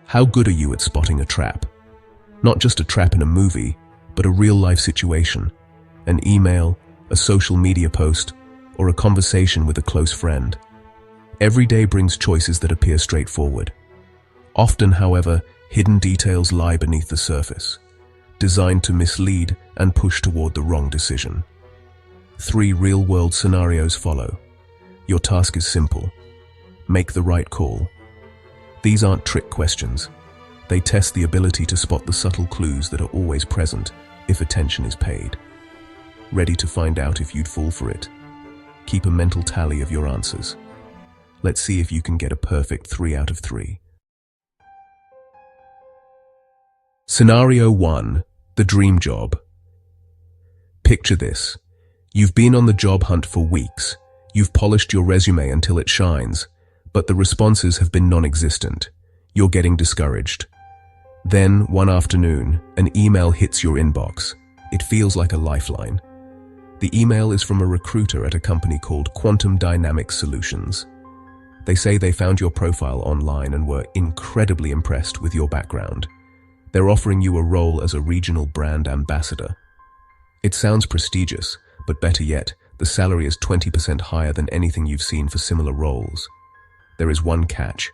How good are you at spotting a trap? Not just a trap in a movie, but a real-life situation, an email, a social media post, or a conversation with a close friend. Every day brings choices that appear straightforward. Often, however, hidden details lie beneath the surface, designed to mislead and push toward the wrong decision. 3 real-world scenarios follow. Your task is simple. Make the right call. These aren't trick questions. They test the ability to spot the subtle clues that are always present if attention is paid. Ready to find out if you'd fall for it? Keep a mental tally of your answers. Let's see if you can get a perfect 3 out of 3. Scenario 1. The dream job. Picture this. You've been on the job hunt for weeks. You've polished your resume until it shines, but the responses have been non-existent. You're getting discouraged. Then, one afternoon, an email hits your inbox. It feels like a lifeline. The email is from a recruiter at a company called Quantum Dynamics Solutions. They say they found your profile online and were incredibly impressed with your background. They're offering you a role as a regional brand ambassador. It sounds prestigious, but better yet, the salary is 20% higher than anything you've seen for similar roles. There is one catch.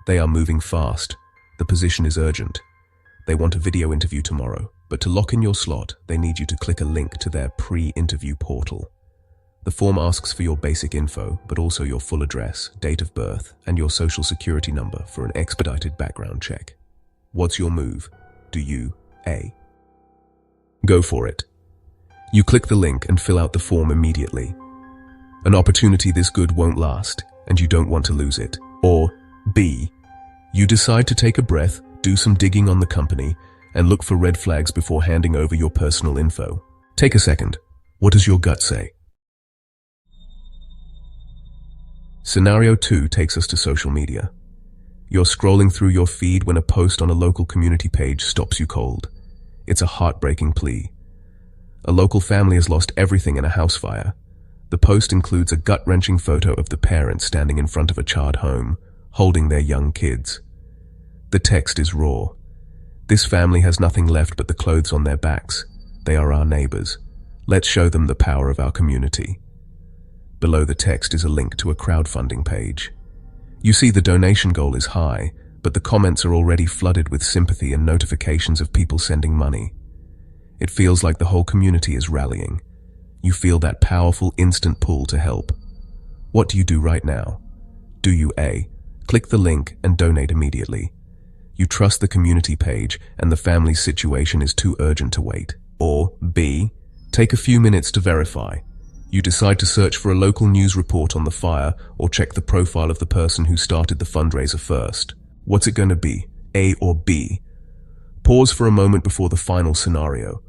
They are moving fast. The position is urgent. They want a video interview tomorrow, but to lock in your slot, they need you to click a link to their pre-interview portal. The form asks for your basic info, but also your full address, date of birth, and your social security number for an expedited background check. What's your move? Do you A? Go for it. You click the link and fill out the form immediately. An opportunity this good won't last, and you don't want to lose it. Or B, you decide to take a breath, do some digging on the company, and look for red flags before handing over your personal info. Take a second. What does your gut say? Scenario 2 takes us to social media. You're scrolling through your feed when a post on a local community page stops you cold. It's a heartbreaking plea. A local family has lost everything in a house fire. The post includes a gut-wrenching photo of the parents standing in front of a charred home, holding their young kids. The text is raw. This family has nothing left but the clothes on their backs. They are our neighbors. Let's show them the power of our community. Below the text is a link to a crowdfunding page. You see the donation goal is high, but the comments are already flooded with sympathy and notifications of people sending money. It feels like the whole community is rallying. You feel that powerful instant pull to help. What do you do right now? Do you A, click the link and donate immediately? You trust the community page and the family's situation is too urgent to wait. Or B, take a few minutes to verify. You decide to search for a local news report on the fire or check the profile of the person who started the fundraiser first. What's it going to be, A or B? Pause for a moment before the final scenario.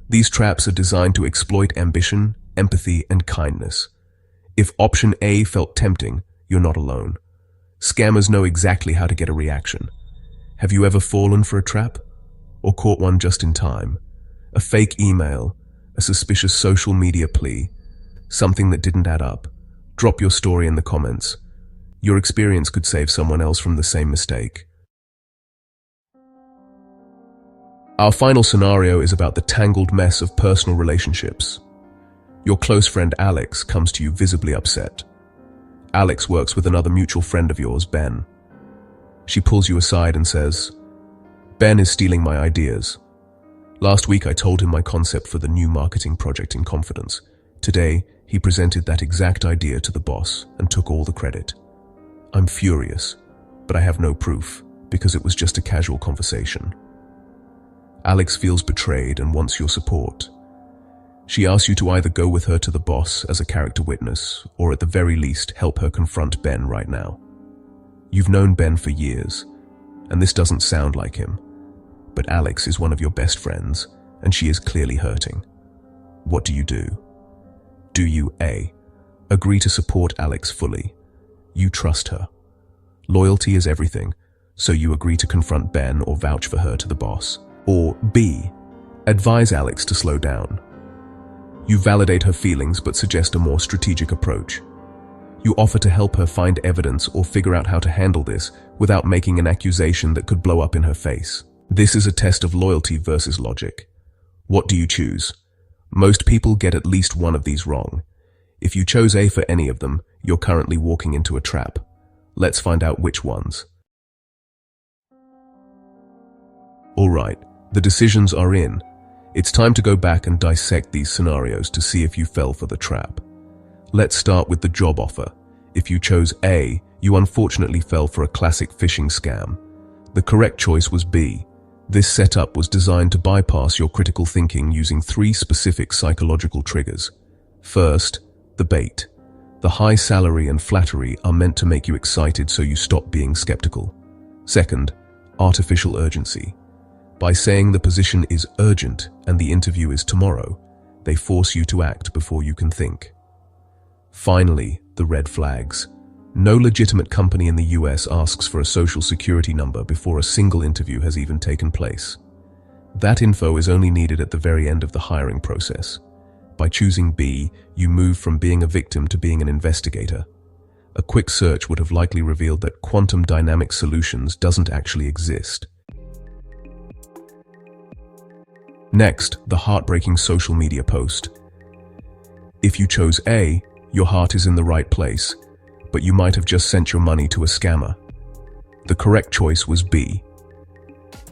These traps are designed to exploit ambition, empathy, and kindness. If option A felt tempting, you're not alone. Scammers know exactly how to get a reaction. Have you ever fallen for a trap? Or caught one just in time? A fake email, a suspicious social media plea, something that didn't add up? Drop your story in the comments. Your experience could save someone else from the same mistake. Our final scenario is about the tangled mess of personal relationships. Your close friend Alex comes to you visibly upset. Alex works with another mutual friend of yours, Ben. She pulls you aside and says, "Ben is stealing my ideas. Last week I told him my concept for the new marketing project in confidence. Today, he presented that exact idea to the boss and took all the credit. I'm furious, but I have no proof because it was just a casual conversation." Alex feels betrayed and wants your support. She asks you to either go with her to the boss as a character witness, or at the very least help her confront Ben right now. You've known Ben for years, and this doesn't sound like him, but Alex is one of your best friends, and she is clearly hurting. What do you do? Do you A, agree to support Alex fully? You trust her. Loyalty is everything, so you agree to confront Ben or vouch for her to the boss. Or B, advise Alex to slow down. You validate her feelings but suggest a more strategic approach. You offer to help her find evidence or figure out how to handle this without making an accusation that could blow up in her face. This is a test of loyalty versus logic. What do you choose? Most people get at least one of these wrong. If you chose A for any of them, you're currently walking into a trap. Let's find out which ones. Alright, the decisions are in. It's time to go back and dissect these scenarios to see if you fell for the trap. Let's start with the job offer. If you chose A, you unfortunately fell for a classic phishing scam. The correct choice was B. This setup was designed to bypass your critical thinking using 3 specific psychological triggers. First, the bait. The high salary and flattery are meant to make you excited so you stop being skeptical. Second, artificial urgency. By saying the position is urgent and the interview is tomorrow, they force you to act before you can think. Finally, the red flags. No legitimate company in the US asks for a social security number before a single interview has even taken place. That info is only needed at the very end of the hiring process. By choosing B, you move from being a victim to being an investigator. A quick search would have likely revealed that quantum dynamic solutions doesn't actually exist. Next, the heartbreaking social media post. If you chose A, your heart is in the right place, but you might have just sent your money to a scammer. The correct choice was B.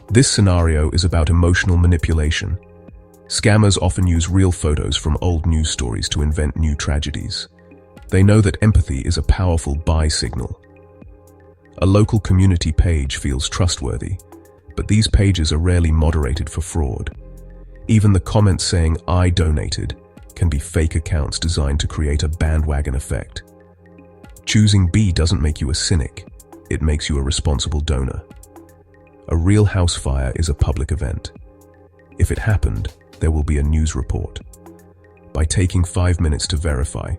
This scenario is about emotional manipulation. Scammers often use real photos from old news stories to invent new tragedies. They know that empathy is a powerful buy signal. A local community page feels trustworthy, but these pages are rarely moderated for fraud. Even the comments saying, "I donated," can be fake accounts designed to create a bandwagon effect. Choosing B doesn't make you a cynic, it makes you a responsible donor. A real house fire is a public event. If it happened, there will be a news report. By taking 5 minutes to verify,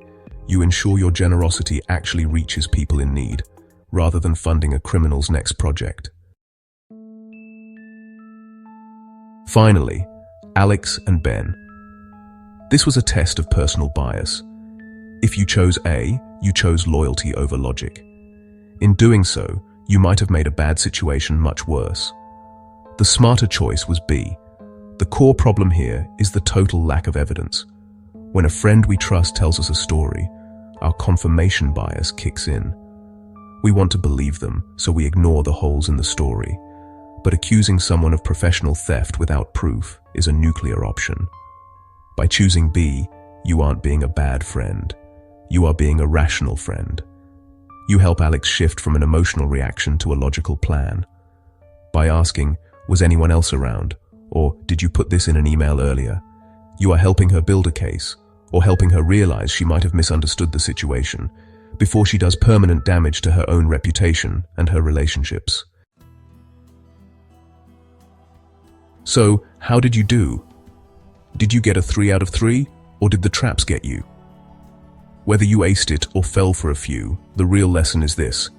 you ensure your generosity actually reaches people in need, rather than funding a criminal's next project. Finally, Alex and Ben. This was a test of personal bias. If you chose A, you chose loyalty over logic. In doing so, you might have made a bad situation much worse. The smarter choice was B. The core problem here is the total lack of evidence. When a friend we trust tells us a story, our confirmation bias kicks in. We want to believe them, so we ignore the holes in the story. But accusing someone of professional theft without proof is a nuclear option. By choosing B, you aren't being a bad friend. You are being a rational friend. You help Alex shift from an emotional reaction to a logical plan. By asking, "Was anyone else around?" or "Did you put this in an email earlier?" you are helping her build a case, or helping her realize she might have misunderstood the situation before she does permanent damage to her own reputation and her relationships. So, how did you do? Did you get a 3 out of 3, or did the traps get you? Whether you aced it or fell for a few, the real lesson is this.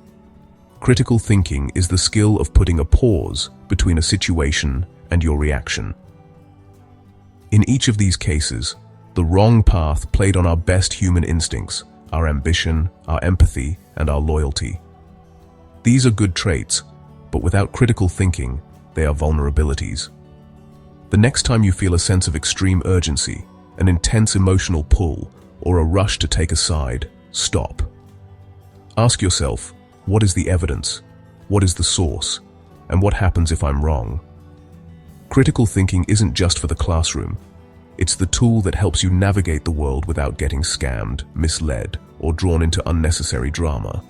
Critical thinking is the skill of putting a pause between a situation and your reaction. In each of these cases, the wrong path played on our best human instincts, our ambition, our empathy, and our loyalty. These are good traits, but without critical thinking, they are vulnerabilities. The next time you feel a sense of extreme urgency, an intense emotional pull, or a rush to take a side, stop. Ask yourself, what is the evidence? What is the source? And what happens if I'm wrong? Critical thinking isn't just for the classroom. It's the tool that helps you navigate the world without getting scammed, misled, or drawn into unnecessary drama.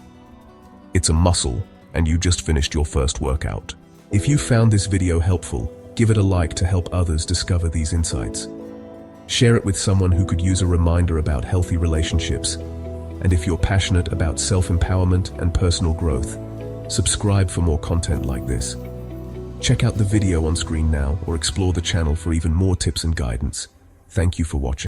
It's a muscle, and you just finished your first workout. If you found this video helpful, give it a like to help others discover these insights. Share it with someone who could use a reminder about healthy relationships. And if you're passionate about self-empowerment and personal growth, subscribe for more content like this. Check out the video on screen now or explore the channel for even more tips and guidance. Thank you for watching.